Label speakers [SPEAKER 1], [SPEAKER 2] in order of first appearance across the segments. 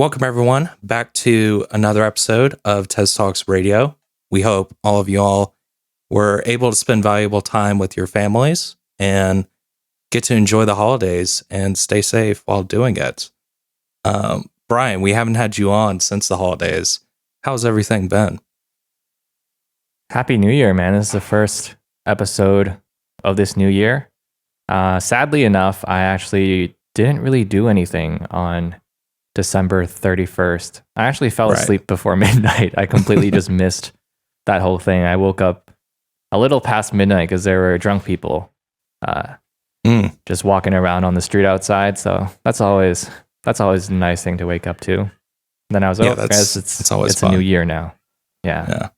[SPEAKER 1] Welcome, everyone, back to another episode of TezTalks Radio. We hope all of you all were able to spend valuable time with your families and get to enjoy the holidays and stay safe while doing it. Brian, we haven't had you on since the holidays. How's everything been?
[SPEAKER 2] Happy New Year, man. This is the first episode of this new year. Sadly enough, I actually didn't really do anything on December 31st. I actually fell asleep before midnight. I completely just missed that whole thing. I woke up a little past midnight because there were drunk people just walking around on the street outside. So that's always a nice thing to wake up to. And then I was like, it's always fun. A new year now. Yeah.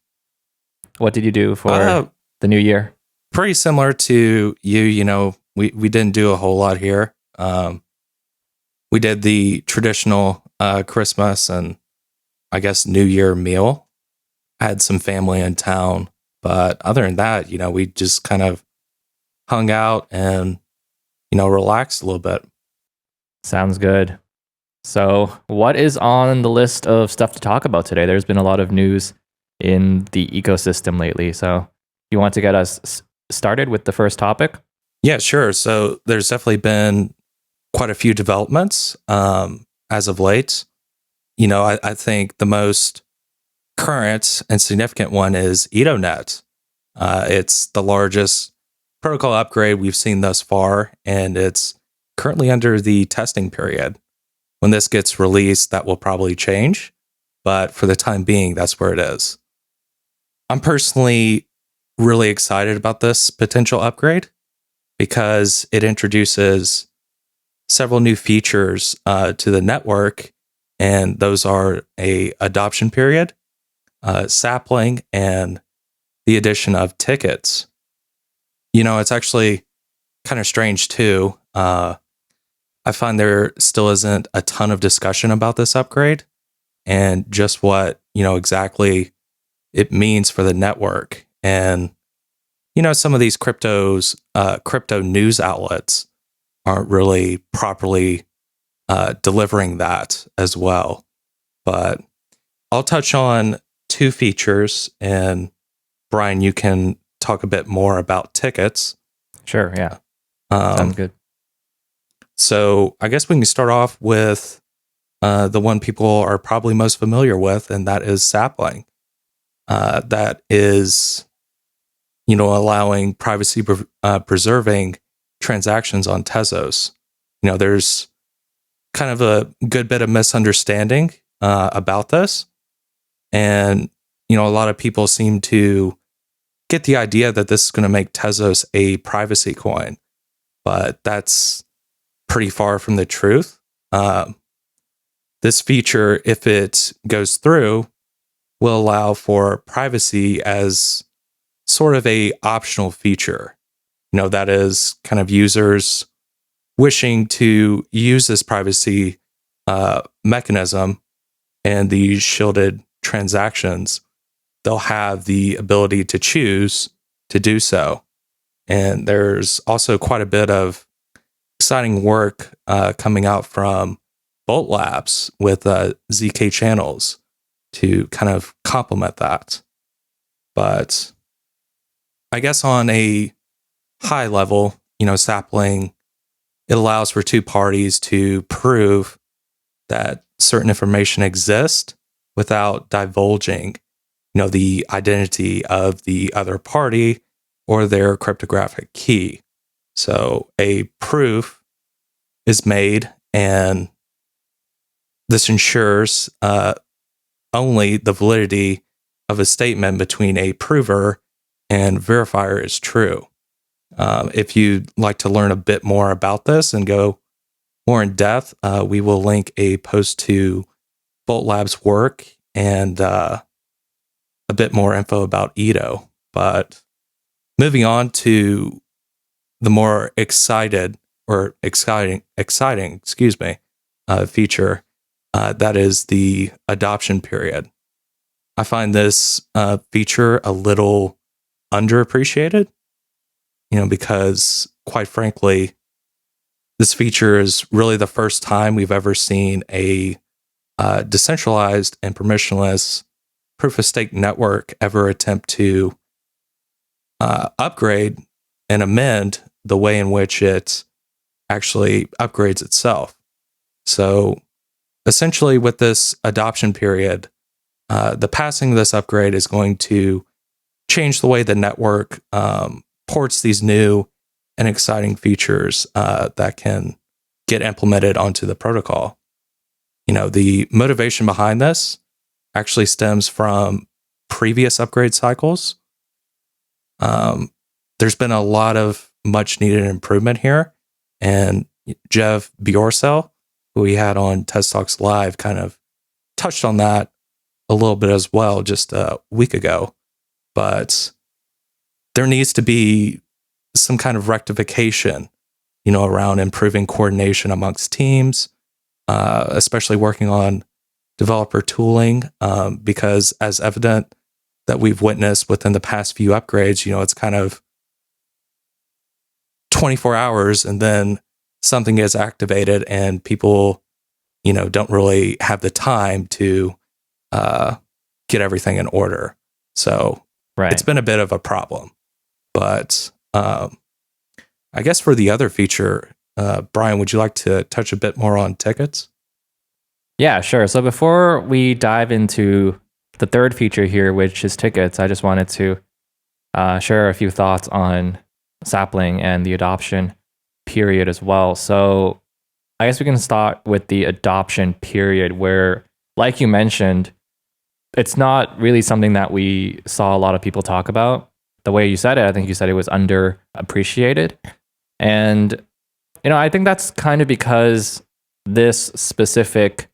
[SPEAKER 2] What did you do for the new year?
[SPEAKER 1] Pretty similar to you. You know, we didn't do a whole lot here. We did the traditional Christmas and I guess New Year meal. I had some family in town, but other than that, you know, we just kind of hung out and, you know, relaxed a little bit.
[SPEAKER 2] Sounds good. So what is on the list of stuff to talk about today? There's been a lot of news in the ecosystem lately. So you want to get us started with the first topic?
[SPEAKER 1] Yeah, sure. So there's definitely been quite a few developments as of late. You know, I think the most current and significant one is EdoNet. It's the largest protocol upgrade we've seen thus far, and it's currently under the testing period. When this gets released, that will probably change, but for the time being, that's where it is. I'm personally really excited about this potential upgrade because it introduces several new features to the network, and those are a adoption period, sapling, and the addition of tickets. You know, it's actually kind of strange too. I find there still isn't a ton of discussion about this upgrade and just what, you know, exactly it means for the network. And, you know, some of these crypto news outlets aren't really properly delivering that as well. But I'll touch on two features, and Brian, you can talk a bit more about tickets.
[SPEAKER 2] Sure, yeah. Sounds good.
[SPEAKER 1] So I guess we can start off with the one people are probably most familiar with, and that is sapling. That is, you know, allowing privacy preserving transactions on Tezos. You know, there's kind of a good bit of misunderstanding about this. And, you know, a lot of people seem to get the idea that this is going to make Tezos a privacy coin, but that's pretty far from the truth. This feature, if it goes through, will allow for privacy as sort of a optional feature. You know, that is kind of users wishing to use this privacy mechanism and these shielded transactions, they'll have the ability to choose to do so. And there's also quite a bit of exciting work coming out from Bolt Labs with ZK channels to kind of complement that. But I guess on a high level, you know, sapling, it allows for two parties to prove that certain information exists without divulging, you know, the identity of the other party or their cryptographic key. So a proof is made, and this ensures only the validity of a statement between a prover and verifier is true. If you'd like to learn a bit more about this and go more in depth, we will link a post to Bolt Labs' work and a bit more info about Edo. But moving on to the more exciting feature, that is the adoption period. I find this feature a little underappreciated, you know, because quite frankly, this feature is really the first time we've ever seen a decentralized and permissionless proof of stake network ever attempt to upgrade and amend the way in which it actually upgrades itself. So essentially, with this adoption period, the passing of this upgrade is going to change the way the network ports these new and exciting features that can get implemented onto the protocol. The motivation behind this actually stems from previous upgrade cycles. There's been a lot of much needed improvement here, and Jeff Bjorsel, who we had on TezTalks Live, kind of touched on that a little bit as well just a week ago. But there needs to be some kind of rectification, around improving coordination amongst teams, especially working on developer tooling, because as evident that we've witnessed within the past few upgrades, it's kind of 24 hours and then something is activated and people, don't really have the time to get everything in order. So It's been a bit of a problem. But I guess for the other feature, Brian, would you like to touch a bit more on tickets?
[SPEAKER 2] Yeah, sure. So before we dive into the third feature here, which is tickets, I just wanted to share a few thoughts on Sapling and the adoption period as well. So I guess we can start with the adoption period where, like you mentioned, it's not really something that we saw a lot of people talk about. The way you said it, I think you said it was underappreciated. And, I think that's kind of because this specific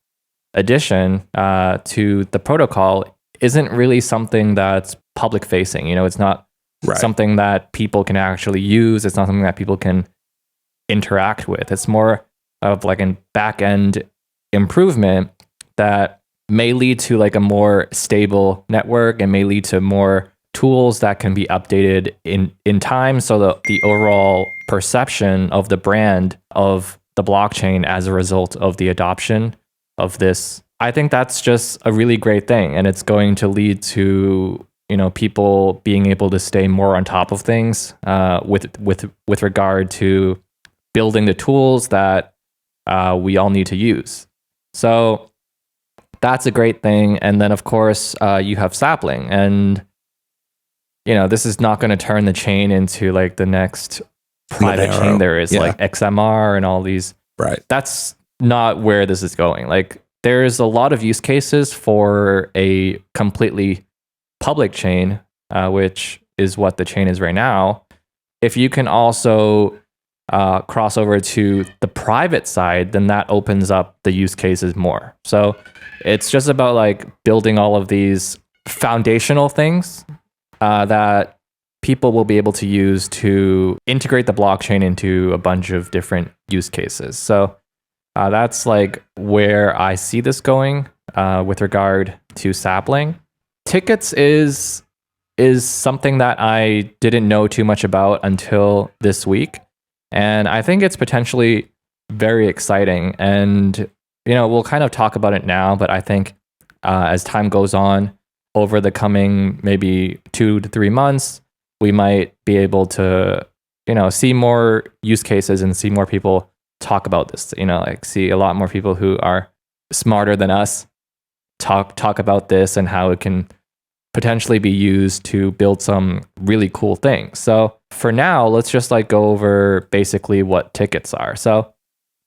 [SPEAKER 2] addition to the protocol isn't really something that's public facing. It's not something that people can actually use. It's not something that people can interact with. It's more of like a back end improvement that may lead to like a more stable network and may lead to more tools that can be updated in time, so the overall perception of the brand of the blockchain as a result of the adoption of this, I think that's just a really great thing, and it's going to lead to people being able to stay more on top of things with regard to building the tools that we all need to use. So that's a great thing. And then of course you have Sapling, and this is not going to turn the chain into like the next private chain there is, like XMR and all these.
[SPEAKER 1] Right.
[SPEAKER 2] That's not where this is going. Like, there's a lot of use cases for a completely public chain, which is what the chain is right now. If you can also cross over to the private side, then that opens up the use cases more. So it's just about like building all of these foundational things that people will be able to use to integrate the blockchain into a bunch of different use cases. So that's like where I see this going with regard to Sapling. Tickets is something that I didn't know too much about until this week. And I think it's potentially very exciting. And, we'll kind of talk about it now, but I think as time goes on, over the coming maybe 2 to 3 months, we might be able to, see more use cases and see more people talk about this, like see a lot more people who are smarter than us talk about this and how it can potentially be used to build some really cool things. So for now, let's just like go over basically what tickets are. So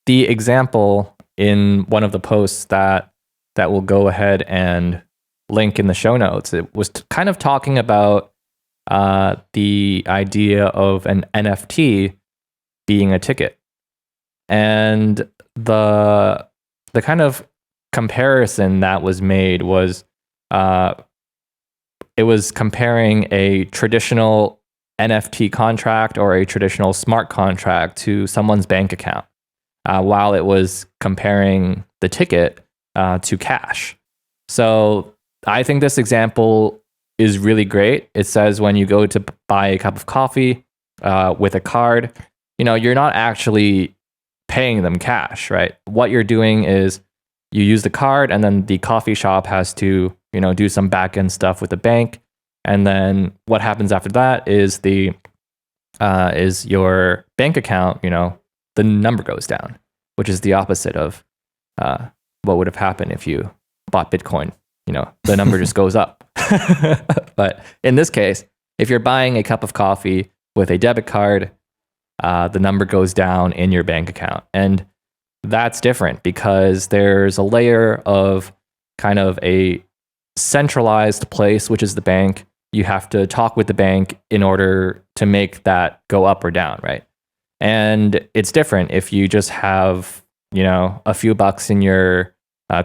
[SPEAKER 2] the example in one of the posts that will go ahead and link in the show notes, it was kind of talking about the idea of an NFT being a ticket. And the kind of comparison that was made was it was comparing a traditional NFT contract or a traditional smart contract to someone's bank account, while it was comparing the ticket to cash. So I think this example is really great. It says when you go to buy a cup of coffee with a card, you're not actually paying them cash, right? What you're doing is you use the card, and then the coffee shop has to, do some back end stuff with the bank. And then what happens after that is is your bank account, the number goes down, which is the opposite of what would have happened if you bought Bitcoin. The number just goes up. But in this case, if you're buying a cup of coffee with a debit card, the number goes down in your bank account. And that's different because there's a layer of kind of a centralized place, which is the bank. You have to talk with the bank in order to make that go up or down, right? And it's different if you just have, a few bucks in your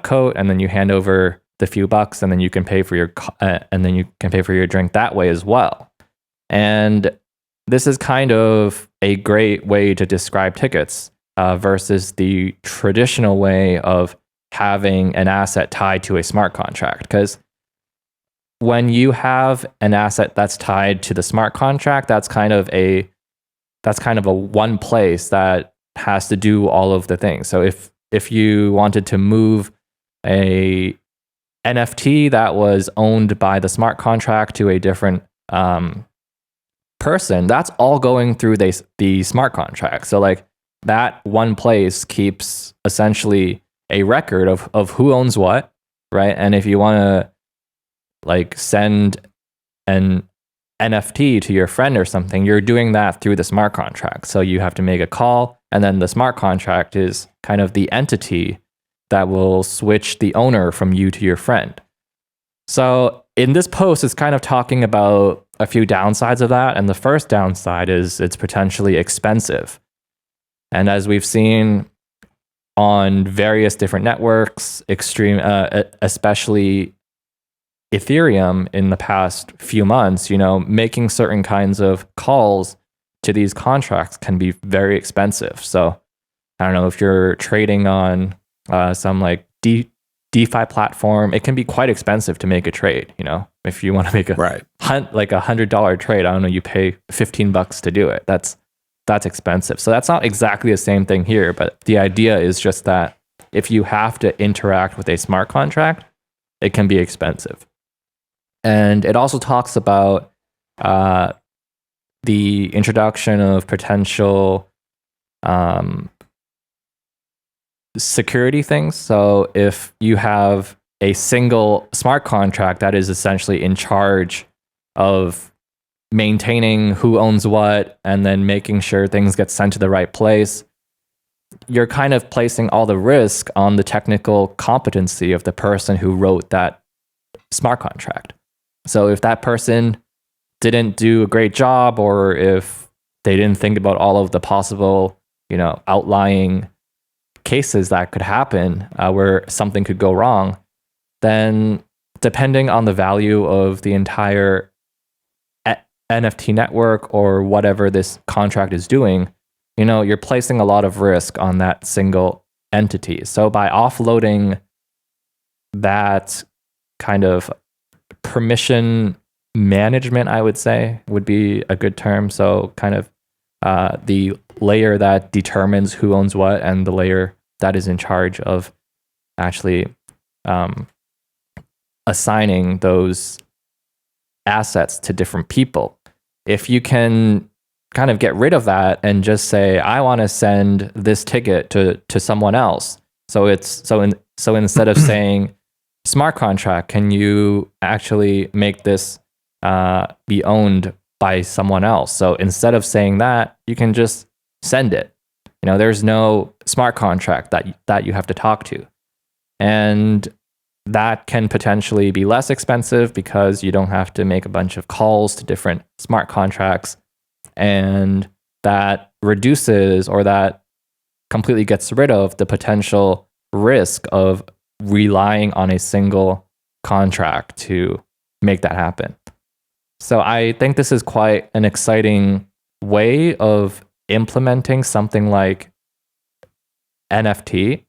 [SPEAKER 2] coat, and then you hand over the few bucks, and then you can pay for your drink that way as well. And this is kind of a great way to describe tickets versus the traditional way of having an asset tied to a smart contract. Because when you have an asset that's tied to the smart contract, that's kind of a one place that has to do all of the things. So if you wanted to move a NFT that was owned by the smart contract to a different person, that's all going through the smart contract. So like that one place keeps essentially a record of who owns what, right? And if you want to like send an NFT to your friend or something, you're doing that through the smart contract. So you have to make a call, and then the smart contract is kind of the entity that will switch the owner from you to your friend. So in this post, it's kind of talking about a few downsides of that. And the first downside is it's potentially expensive. And as we've seen on various different networks, especially Ethereum in the past few months, making certain kinds of calls to these contracts can be very expensive. So I don't know if you're trading on some like DeFi platform, it can be quite expensive to make a trade. If you want to make like $100 trade, I don't know, you pay $15 to do it. That's expensive. So that's not exactly the same thing here, but the idea is just that if you have to interact with a smart contract, it can be expensive. And it also talks about the introduction of potential security things. So if you have a single smart contract that is essentially in charge of maintaining who owns what and then making sure things get sent to the right place, you're kind of placing all the risk on the technical competency of the person who wrote that smart contract. So if that person didn't do a great job, or if they didn't think about all of the possible, outlying cases that could happen where something could go wrong, then depending on the value of the entire NFT network or whatever this contract is doing, you're placing a lot of risk on that single entity. So by offloading that kind of permission management, I would say, would be a good term. So kind of the layer that determines who owns what and the layer that is in charge of actually assigning those assets to different people. If you can kind of get rid of that and just say, I want to send this ticket to someone else. So instead of saying smart contract, can you actually make this be owned by someone else? So instead of saying that, you can just send it. There's no smart contract that you have to talk to. And that can potentially be less expensive because you don't have to make a bunch of calls to different smart contracts. And that reduces, or that completely gets rid of, the potential risk of relying on a single contract to make that happen. So I think this is quite an exciting way of implementing something like NFT.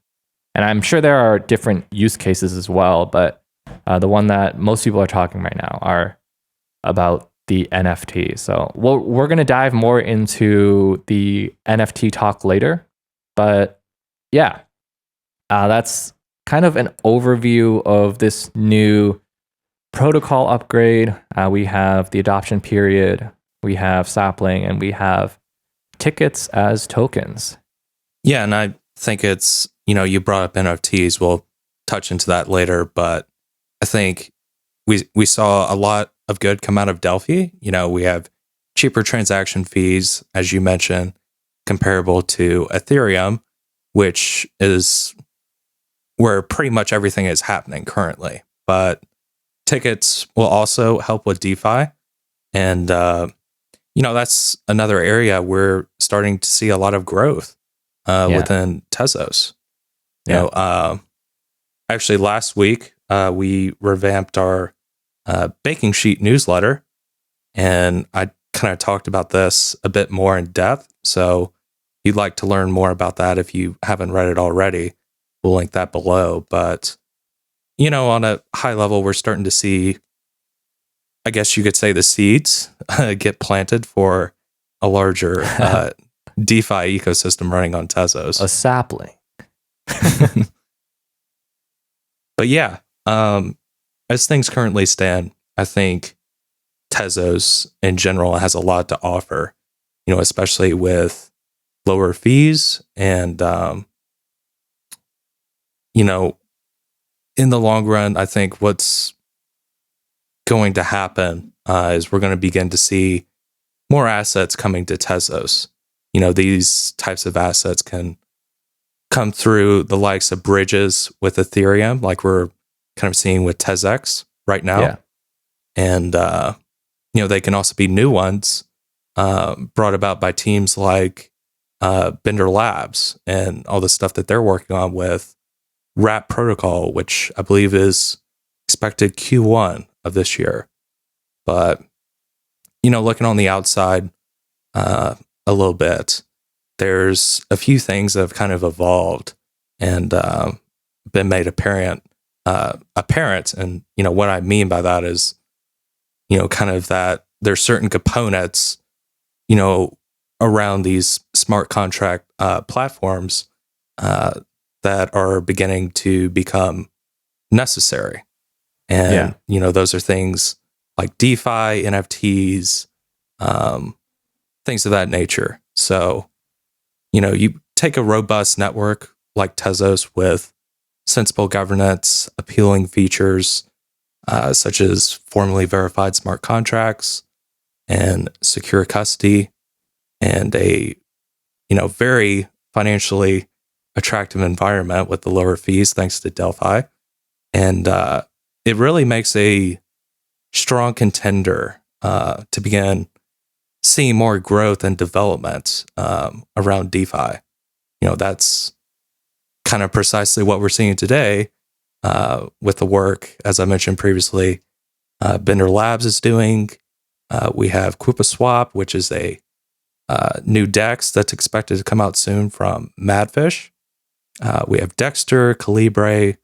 [SPEAKER 2] And I'm sure there are different use cases as well, but the one that most people are talking right now are about the NFT. So we're going to dive more into the NFT talk later. But yeah, that's kind of an overview of this new protocol upgrade. We have the adoption period, we have Sapling, and we have tickets as tokens.
[SPEAKER 1] Yeah, and I think it's, you brought up NFTs. We'll touch into that later, but I think we saw a lot of good come out of Delphi. We have cheaper transaction fees, as you mentioned, comparable to Ethereum, which is where pretty much everything is happening currently. But tickets will also help with DeFi. And, that's another area we're starting to see a lot of growth within Tezos. Actually, last week, we revamped our baking sheet newsletter, and I kind of talked about this a bit more in depth. So if you'd like to learn more about that, if you haven't read it already, we'll link that below. But, on a high level, we're starting to see, I guess you could say, the seeds get planted for a larger DeFi ecosystem running on Tezos.
[SPEAKER 2] A sapling.
[SPEAKER 1] But yeah, as things currently stand, I think Tezos in general has a lot to offer, especially with lower fees and, in the long run, I think what's going to happen is we're going to begin to see more assets coming to Tezos. These types of assets can come through the likes of bridges with Ethereum, like we're kind of seeing with TezX right now.
[SPEAKER 2] Yeah.
[SPEAKER 1] And, they can also be new ones brought about by teams like Bender Labs and all the stuff that they're working on with Wrap Protocol, which I believe is expected Q1 of this year. But, looking on the outside a little bit, there's a few things that have kind of evolved and been made apparent. And, what I mean by that is, kind of that there's certain components, around these smart contract platforms that are beginning to become necessary. And, those are things like DeFi, NFTs, things of that nature. So, you take a robust network like Tezos with sensible governance, appealing features, such as formally verified smart contracts and secure custody, and a, very financially attractive environment with the lower fees thanks to Delphi. And it really makes a strong contender to begin seeing more growth and development around DeFi. That's kind of precisely what we're seeing today with the work, as I mentioned previously, Bender Labs is doing. We have QuipaSwap, which is a new DEX that's expected to come out soon from Madfish. We have Dexter, Calibre,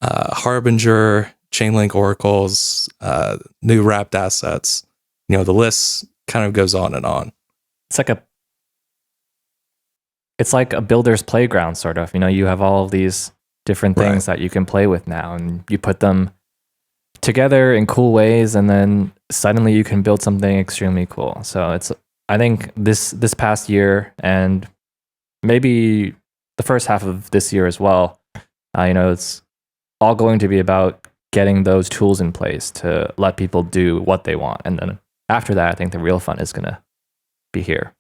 [SPEAKER 1] Harbinger, Chainlink Oracles, new wrapped assets. The list kind of goes on and on.
[SPEAKER 2] It's like a builder's playground, sort of. You have all of these different things that you can play with now, and you put them together in cool ways, and then suddenly you can build something extremely cool. So I think this past year, and maybe the first half of this year as well, it's all going to be about getting those tools in place to let people do what they want. And then after that, I think the real fun is going to be here.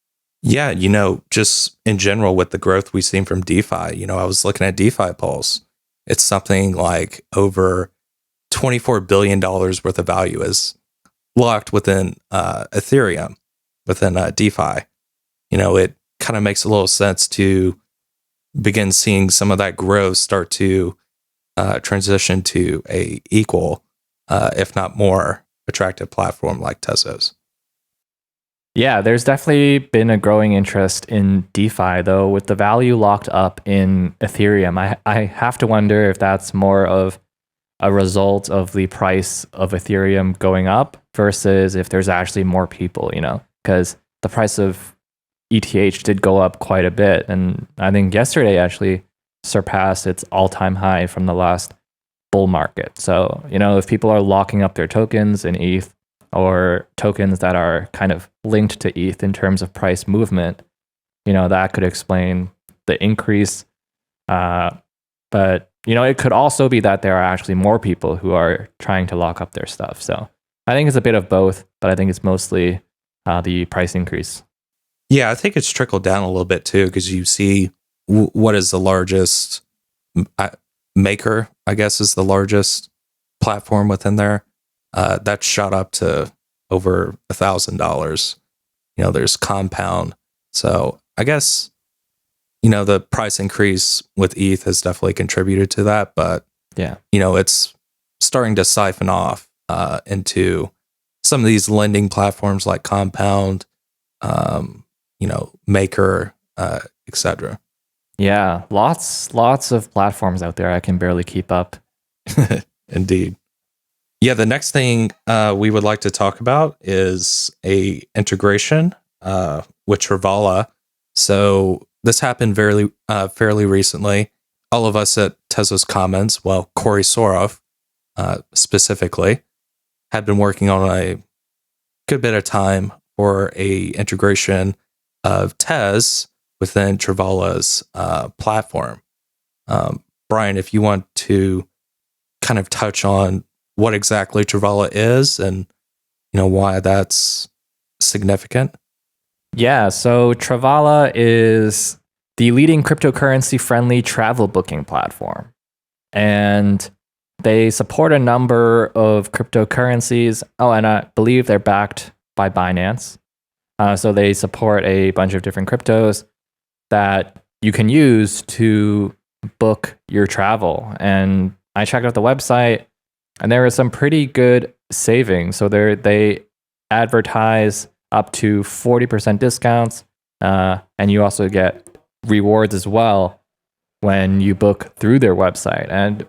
[SPEAKER 1] Yeah, just in general with the growth we've seen from DeFi, I was looking at DeFi Pulse. It's something like over $24 billion worth of value is locked within Ethereum, within DeFi. It kind of makes a little sense to begin seeing some of that growth start to transition to a equal, if not more, attractive platform like Tezos.
[SPEAKER 2] Yeah, there's definitely been a growing interest in DeFi, though, with the value locked up in Ethereum. I have to wonder if that's more of a result of the price of Ethereum going up versus if there's actually more people, because the price of ETH did go up quite a bit. And I think yesterday actually surpassed its all-time high from the last bull market. So, if people are locking up their tokens in ETH or tokens that are kind of linked to ETH in terms of price movement, that could explain the increase. But, it could also be that there are actually more people who are trying to lock up their stuff. So I think it's a bit of both, but I think it's mostly the price increase.
[SPEAKER 1] Yeah, I think it's trickled down a little bit too, because you see what is the largest Maker, I guess, is the largest platform within there. That shot up to over $1,000. There's Compound. So I guess, the price increase with ETH has definitely contributed to that. But,
[SPEAKER 2] yeah,
[SPEAKER 1] it's starting to siphon off into some of these lending platforms like Compound, Maker, etc.
[SPEAKER 2] Yeah, lots of platforms out there. I can barely keep up.
[SPEAKER 1] Indeed. Yeah, the next thing we would like to talk about is a integration with Travala. So this happened fairly recently. All of us at Tezos Commons, well, Corey Soroff specifically, had been working on a good bit of time for a integration of Tez within Travala's platform. Brian, if you want to kind of touch on what exactly Travala is and why that's significant.
[SPEAKER 2] Yeah, so Travala is the leading cryptocurrency-friendly travel booking platform. And they support a number of cryptocurrencies. Oh, and I believe they're backed by Binance. So they support a bunch of different cryptos that you can use to book your travel. And I checked out the website, and there is some pretty good savings. So they advertise up to 40% discounts, and you also get rewards as well when you book through their website. And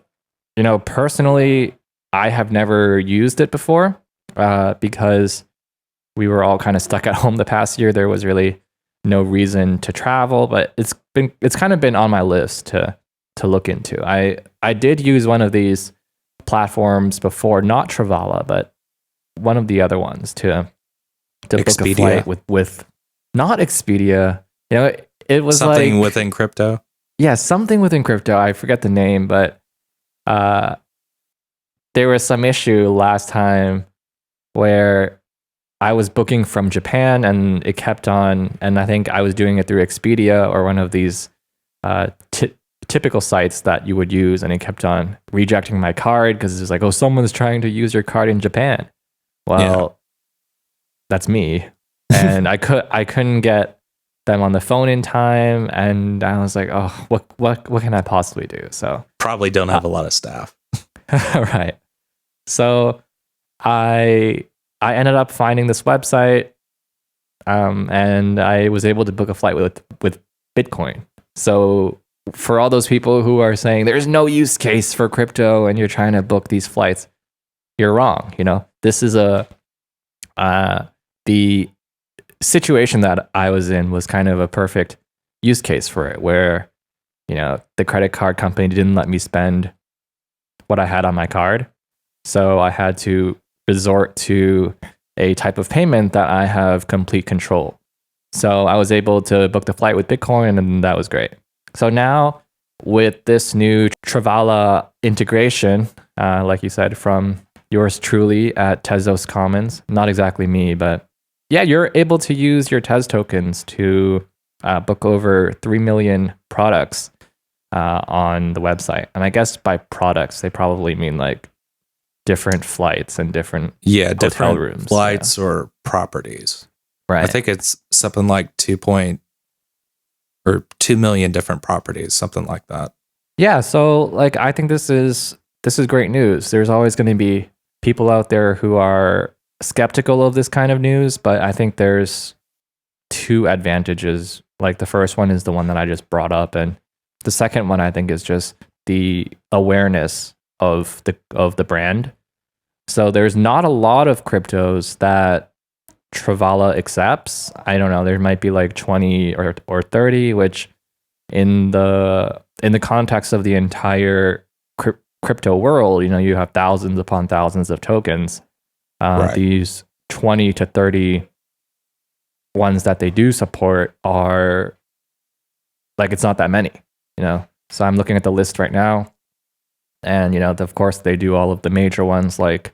[SPEAKER 2] personally, I have never used it before because we were all kind of stuck at home the past year. There was really no reason to travel, but it's kind of been on my list to look into. I did use one of these platforms before, not Travala, but one of the other ones to book a flight with not Expedia. It was
[SPEAKER 1] something
[SPEAKER 2] like,
[SPEAKER 1] within crypto.
[SPEAKER 2] Yeah, something within crypto. I forget the name, but there was some issue last time where I was booking from Japan and it kept on, and I think I was doing it through Expedia or one of these typical sites that you would use, and it kept on rejecting my card because it's like, oh, someone's trying to use your card in Japan. Well, that's me. And I couldn't get them on the phone in time, and I was like, oh, what can I possibly do? So
[SPEAKER 1] probably don't have a lot of staff.
[SPEAKER 2] Right. So I ended up finding this website, and I was able to book a flight with Bitcoin. So for all those people who are saying there's no use case for crypto and you're trying to book these flights, you're wrong. This is the situation that I was in was kind of a perfect use case for it, where the credit card company didn't let me spend what I had on my card, so I had to resort to a type of payment that I have complete control. So I was able to book the flight with Bitcoin, and that was great. So now with this new Travala integration, like you said, from yours truly at Tezos Commons, not exactly me, but yeah, you're able to use your Tez tokens to book over 3 million products on the website. And I guess by products, they probably mean like different flights and different hotel rooms,
[SPEAKER 1] flights or properties.
[SPEAKER 2] Right.
[SPEAKER 1] I think it's something like 2 million different properties, something like that.
[SPEAKER 2] Yeah, so like I think this is great news. There's always going to be people out there who are skeptical of this kind of news, but I think there's two advantages. Like the first one is the one that I just brought up, and the second one I think is just the awareness of the brand. So there's not a lot of cryptos that Travala accepts. I don't know, there might be like 20 or 30, which in the in the context of the entire crypto world, you have thousands upon thousands of tokens.
[SPEAKER 1] Right.
[SPEAKER 2] These 20 to 30 ones that they do support are like, it's not that many, So I'm looking at the list right now, and of course they do all of the major ones like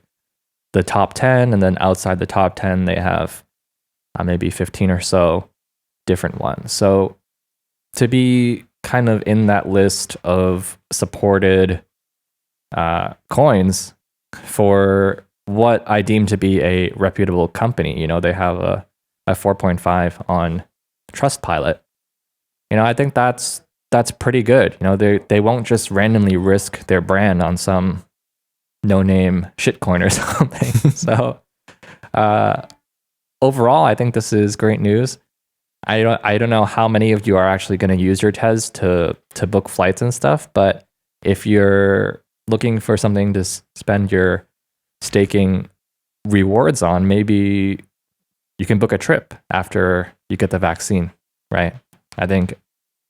[SPEAKER 2] the top 10, and then outside the top 10 they have maybe 15 or so different ones. So to be kind of in that list of supported coins for what I deem to be a reputable company, they have a 4.5 on Trustpilot. I think that's pretty good. They won't just randomly risk their brand on some no-name shitcoin or something. So overall, I think this is great news. I don't know how many of you are actually going to use your Tez to book flights and stuff, but if you're looking for something to spend your staking rewards on, maybe you can book a trip after you get the vaccine, right? I think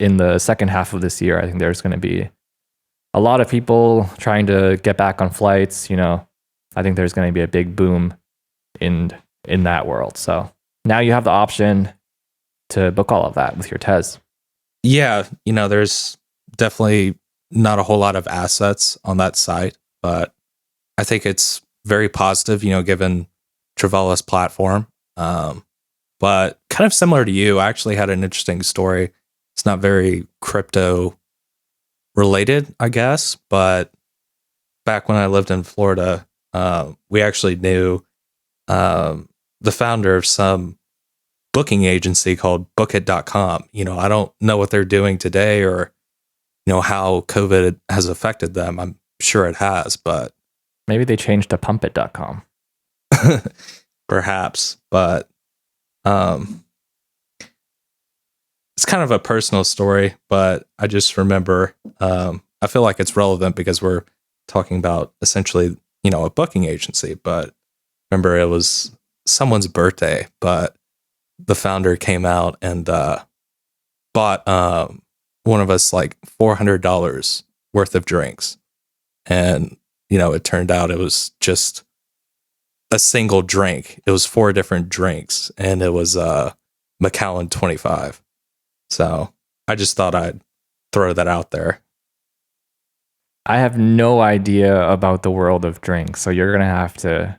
[SPEAKER 2] in the second half of this year, I think there's going to be a lot of people trying to get back on flights. I think there's going to be a big boom in that world. So now you have the option to book all of that with your Tez.
[SPEAKER 1] Yeah, there's definitely not a whole lot of assets on that site, but I think it's very positive, given Travala's platform. But kind of similar to you, I actually had an interesting story. It's not very crypto related, I guess, but back when I lived in Florida, we actually knew the founder of some booking agency called Bookit.com. I don't know what they're doing today or, how COVID has affected them. I'm sure it has, but
[SPEAKER 2] maybe they changed to pumpit.com.
[SPEAKER 1] Perhaps, but it's kind of a personal story, but I just remember, I feel like it's relevant because we're talking about essentially, a booking agency, but remember it was someone's birthday, but the founder came out and bought one of us like $400 worth of drinks. And, it turned out it was just a single drink. It was 4 different drinks, and it was Macallan 25. So I just thought I'd throw that out there.
[SPEAKER 2] I have no idea about the world of drinks, so you're going to have to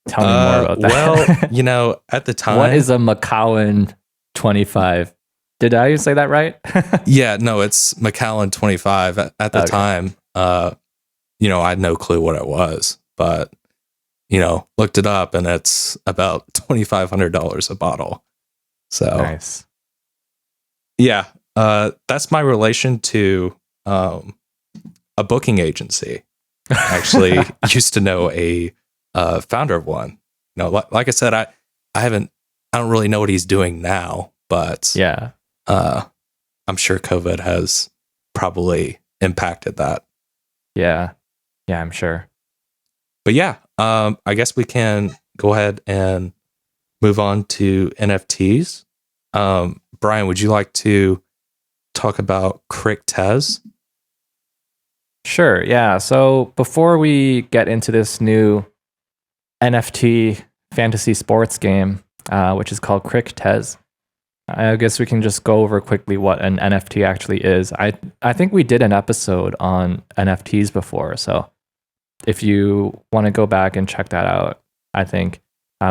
[SPEAKER 2] tell me more about that.
[SPEAKER 1] Well, at the time...
[SPEAKER 2] What is a Macallan 25? Did I say that right?
[SPEAKER 1] Yeah, no, it's Macallan 25. At the time, I had no clue what it was, but, looked it up, and it's about $2,500 a bottle. So,
[SPEAKER 2] nice.
[SPEAKER 1] Yeah, that's my relation to a booking agency. I actually used to know a founder of one. Like I said, I don't really know what he's doing now, but
[SPEAKER 2] yeah,
[SPEAKER 1] I'm sure COVID has probably impacted that.
[SPEAKER 2] Yeah, I'm sure.
[SPEAKER 1] But yeah, I guess we can go ahead and move on to NFTs. Brian, would you like to talk about CricTez?
[SPEAKER 2] Sure, yeah. So before we get into this new NFT fantasy sports game, which is called CricTez, I guess we can just go over quickly what an NFT actually is. I think we did an episode on NFTs before, so if you want to go back and check that out, I think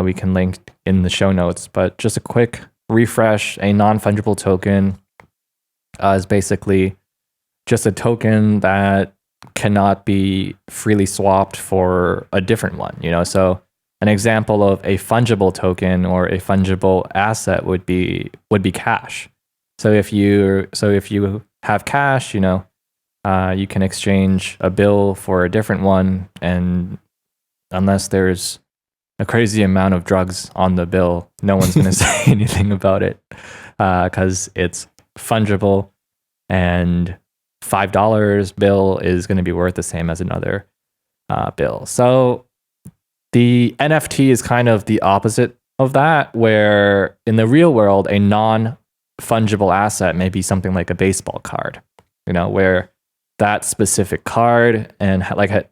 [SPEAKER 2] we can link in the show notes. But just a quick refresh, a non-fungible token is basically just a token that cannot be freely swapped for a different one. So an example of a fungible token or a fungible asset would be cash. So if you have cash, you can exchange a bill for a different one, and unless there's a crazy amount of drugs on the bill, no one's going to say anything about it because it's fungible, and $5 bill is going to be worth the same as another bill. So the NFT is kind of the opposite of that, where in the real world, a non-fungible asset may be something like a baseball card. where that specific card and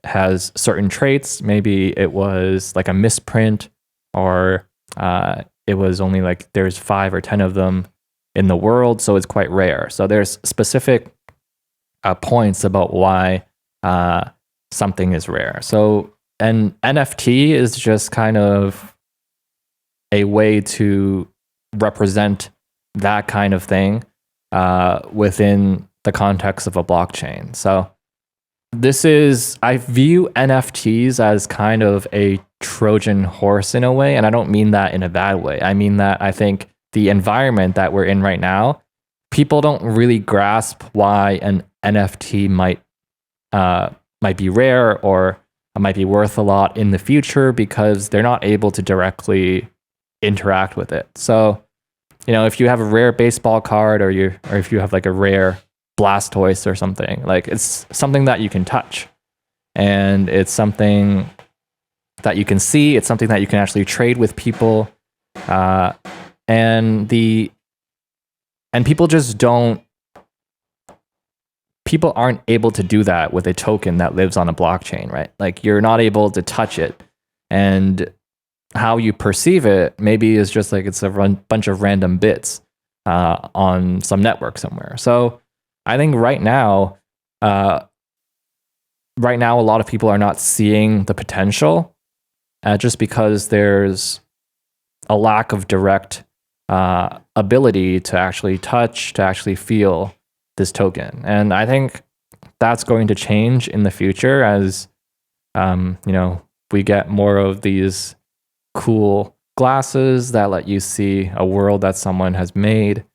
[SPEAKER 2] has certain traits. Maybe it was like a misprint, or it was only like there's 5 or 10 of them in the world, so it's quite rare. So there's specific points about why something is rare. So an NFT is just kind of a way to represent that kind of thing within the context of a blockchain. So I view NFTs as kind of a Trojan horse in a way, and I don't mean that in a bad way. I mean that I think the environment that we're in right now, people don't really grasp why an NFT might be rare or might be worth a lot in the future, because they're not able to directly interact with it. So, if you have a rare baseball card, or if you have like a rare Blastoise or something, like it's something that you can touch, and it's something that you can see. It's something that you can actually trade with people, and people just don't. People aren't able to do that with a token that lives on a blockchain, right? Like you're not able to touch it, and how you perceive it maybe is just like it's a bunch of random bits on some network somewhere. So I think right now, a lot of people are not seeing the potential just because there's a lack of direct ability to actually touch, to actually feel this token. And I think that's going to change in the future as, we get more of these cool glasses that let you see a world that someone has made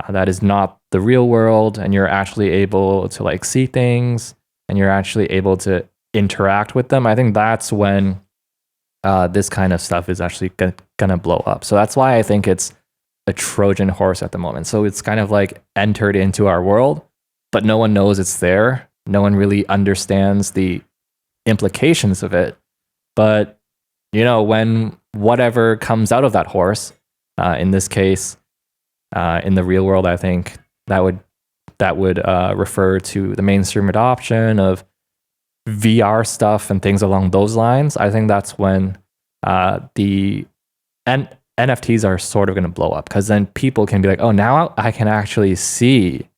[SPEAKER 2] that is not the real world, and you're actually able to like see things, and you're actually able to interact with them. I think that's when this kind of stuff is actually gonna blow up. So that's why I think it's a Trojan horse at the moment. So it's kind of like entered into our world, but no one knows it's there. No one really understands the implications of it. But when whatever comes out of that horse, in this case, in the real world, I think that would refer to the mainstream adoption of VR stuff and things along those lines. I think that's when the NFTs are sort of going to blow up, because then people can be like, oh, now I can actually see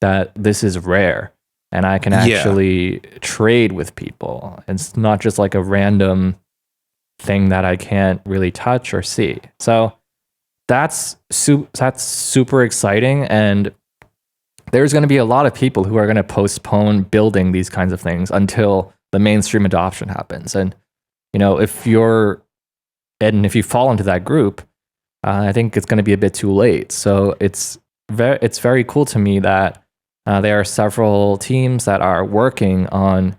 [SPEAKER 2] that this is rare, and I can actually trade with people. It's not just like a random thing that I can't really touch or see. So that's super exciting, and there's going to be a lot of people who are going to postpone building these kinds of things until the mainstream adoption happens. And if you fall into that group, I think it's going to be a bit too late. So it's very cool to me that there are several teams that are working on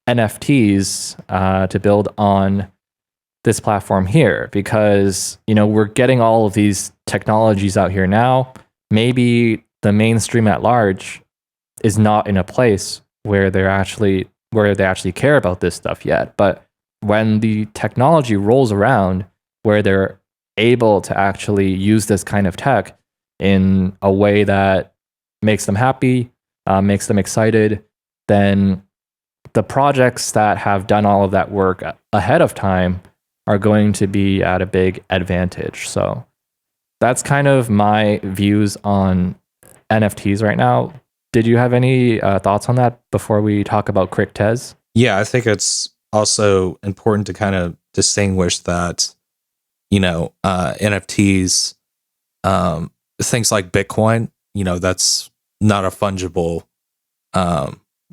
[SPEAKER 2] NFTs to build on this platform here, because we're getting all of these technologies out here now. Maybe the mainstream at large is not in a place where they actually care about this stuff yet. But when the technology rolls around where they're able to actually use this kind of tech in a way that makes them happy, makes them excited, then the projects that have done all of that work ahead of time are going to be at a big advantage. So that's kind of my views on NFTs right now. Did you have any thoughts on that before we talk about CricTez?
[SPEAKER 1] Yeah, I think it's also important to kind of distinguish that, NFTs, things like Bitcoin, that's not a fungible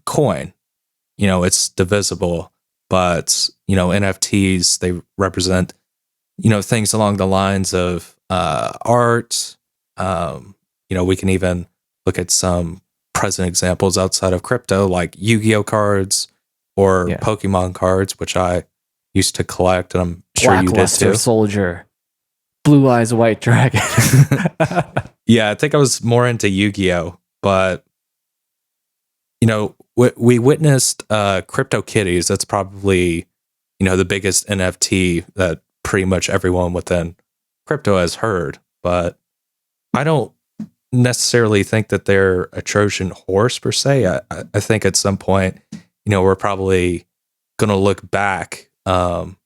[SPEAKER 1] coin. It's divisible, but, NFTs, they represent, things along the lines of art. We can even look at some present examples outside of crypto, like Yu-Gi-Oh cards or Pokemon cards, which I used to collect, and I'm sure you did too.
[SPEAKER 2] Soldier, Blue Eyes White Dragon.
[SPEAKER 1] Yeah, I think I was more into Yu-Gi-Oh, but we witnessed CryptoKitties. That's probably the biggest NFT that pretty much everyone within crypto has heard. But I don't necessarily think that they're a Trojan horse per se. I think at some point, we're probably going to look back, down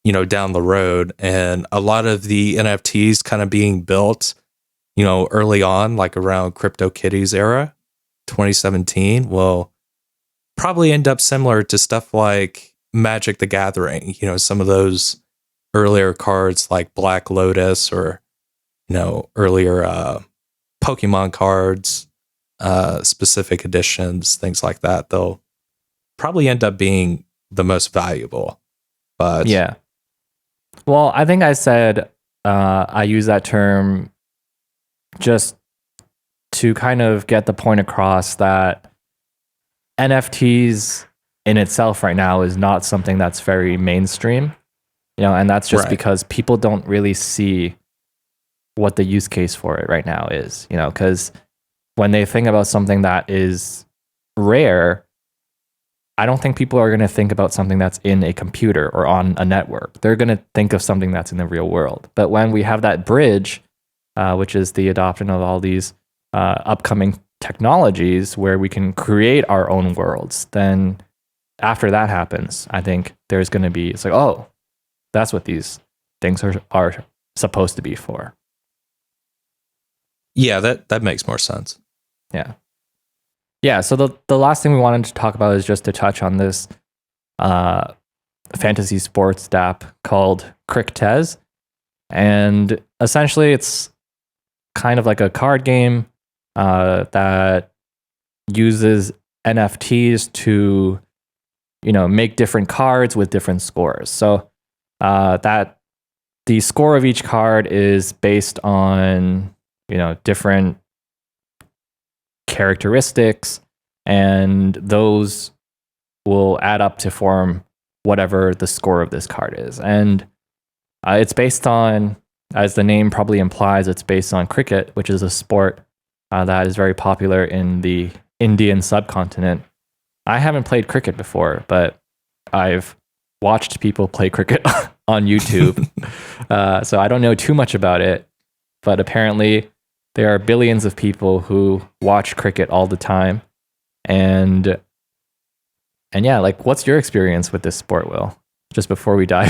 [SPEAKER 1] the road, and a lot of the NFTs kind of being built, early on, like around CryptoKitties era, 2017, will probably end up similar to stuff like Magic the Gathering. Some of those earlier cards like Black Lotus, or earlier Pokemon cards, specific editions, things like that. They'll probably end up being the most valuable. But
[SPEAKER 2] yeah. Well, I think I said I use that term just to kind of get the point across that NFTs in itself right now is not something that's very mainstream, and that's just because people don't really see what the use case for it right now is, because when they think about something that is rare, I don't think people are going to think about something that's in a computer or on a network. They're going to think of something that's in the real world. But when we have that bridge, which is the adoption of all these upcoming technologies where we can create our own worlds, then after that happens, I think there's going to be, it's like, oh, that's what these things are supposed to be for.
[SPEAKER 1] Yeah, that makes more sense.
[SPEAKER 2] Yeah. Yeah, so the last thing we wanted to talk about is just to touch on this fantasy sports app called CricTez. And essentially it's kind of like a card game that uses NFTs to, make different cards with different scores. So that the score of each card is based on, different characteristics, and those will add up to form whatever the score of this card is. And it's based on, as the name probably implies, it's based on cricket, which is a sport that is very popular in the Indian subcontinent. I haven't played cricket before, but I've watched people play cricket on YouTube. So I don't know too much about it, but apparently there are billions of people who watch cricket all the time. And yeah, like, what's your experience with this sport, Will? Just before we dive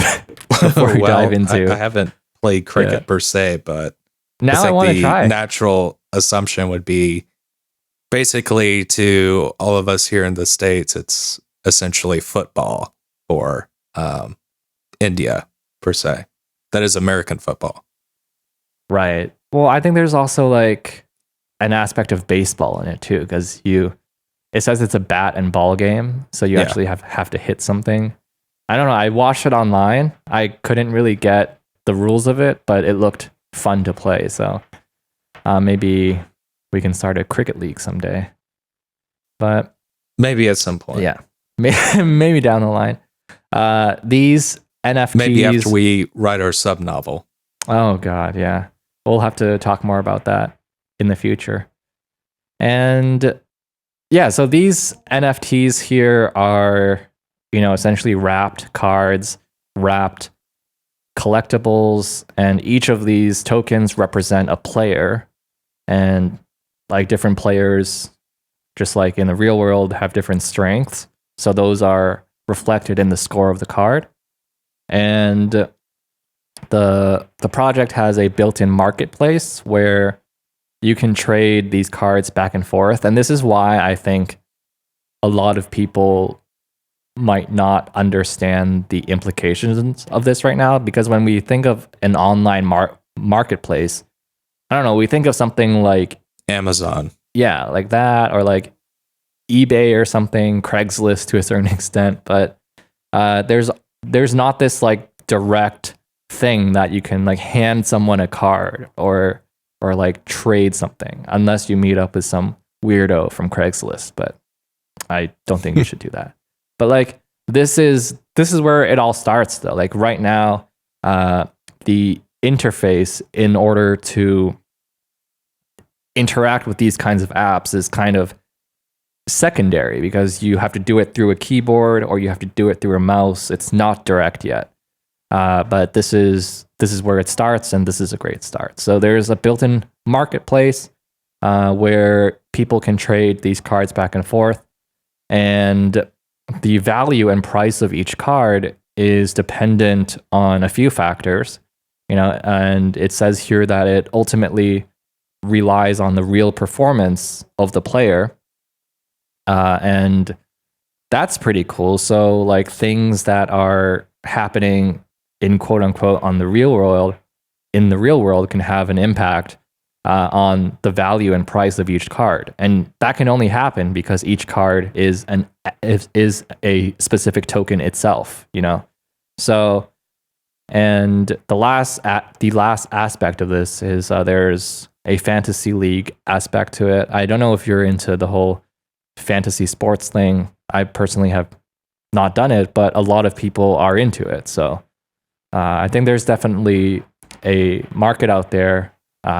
[SPEAKER 2] dive into
[SPEAKER 1] I haven't played cricket per se, but
[SPEAKER 2] now I want to try.
[SPEAKER 1] Natural assumption would be basically, to all of us here in the States, it's essentially football for India per se. That is American football.
[SPEAKER 2] Right. Well, I think there's also like an aspect of baseball in it too, because it says it's a bat and ball game, so you actually have to hit something. I don't know. I watched it online. I couldn't really get the rules of it, but it looked fun to play. So maybe we can start a cricket league someday. But
[SPEAKER 1] maybe at some point.
[SPEAKER 2] Yeah. Maybe down the line. These NFTs.
[SPEAKER 1] Maybe after we write our sub-novel.
[SPEAKER 2] Oh, God, yeah. We'll have to talk more about that in the future. And yeah, so these NFTs here are, essentially wrapped cards, wrapped collectibles, and each of these tokens represent a player. And like different players, just like in the real world, have different strengths. So those are reflected in the score of the card. And the project has a built-in marketplace where you can trade these cards back and forth. And this is why I think a lot of people might not understand the implications of this right now, because when we think of an online marketplace, I don't know, we think of something like
[SPEAKER 1] Amazon.
[SPEAKER 2] Yeah, like that, or like eBay or something, Craigslist to a certain extent. But there's not this like direct thing that you can like hand someone a card or like trade something, unless you meet up with some weirdo from Craigslist. But I don't think you should do that. But like this is where it all starts though. Like right now, the interface in order to interact with these kinds of apps is kind of secondary, because you have to do it through a keyboard or you have to do it through a mouse. It's not direct yet. But this is where it starts, and this is a great start. So there's a built-in marketplace where people can trade these cards back and forth, and the value and price of each card is dependent on a few factors, and it says here that it ultimately relies on the real performance of the player, and that's pretty cool. So like things that are happening in quote unquote in the real world can have an impact on the value and price of each card, and that can only happen because each card is a specific token itself. So, and the last aspect of this is there's a fantasy league aspect to it. I don't know if you're into the whole fantasy sports thing. I personally have not done it, but a lot of people are into it. So I think there's definitely a market out there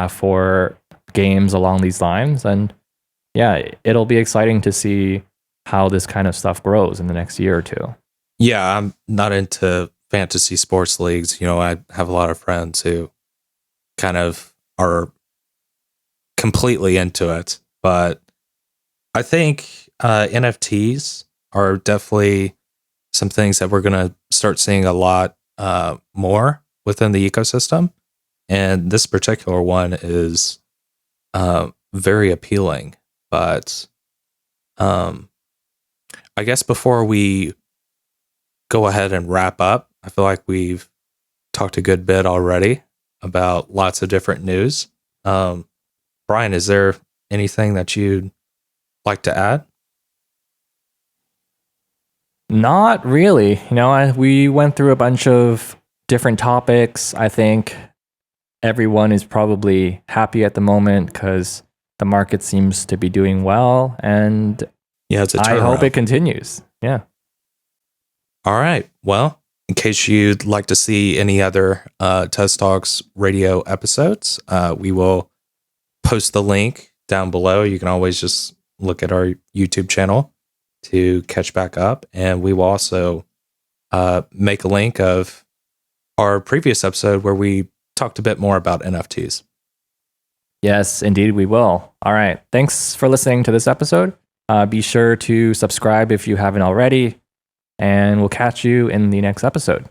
[SPEAKER 2] for games along these lines. And yeah, it'll be exciting to see how this kind of stuff grows in the next year or two.
[SPEAKER 1] Yeah, I'm not into fantasy sports leagues. I have a lot of friends who kind of are completely into it, but I think NFTs are definitely some things that we're going to start seeing a lot more within the ecosystem. And this particular one is very appealing. But I guess before we go ahead and wrap up, I feel like we've talked a good bit already about lots of different news. Brian, is there anything that you'd like to add?
[SPEAKER 2] Not really. We went through a bunch of different topics. I think everyone is probably happy at the moment because the market seems to be doing well, and
[SPEAKER 1] it's a turnaround.
[SPEAKER 2] I hope it continues. Yeah.
[SPEAKER 1] All right. Well, in case you'd like to see any other TezTalks Radio episodes, we will post the link down below. You can always just look at our YouTube channel to catch back up. And we will also make a link of our previous episode where we talked a bit more about NFTs.
[SPEAKER 2] Yes, indeed we will. All right. Thanks for listening to this episode. Be sure to subscribe if you haven't already, and we'll catch you in the next episode.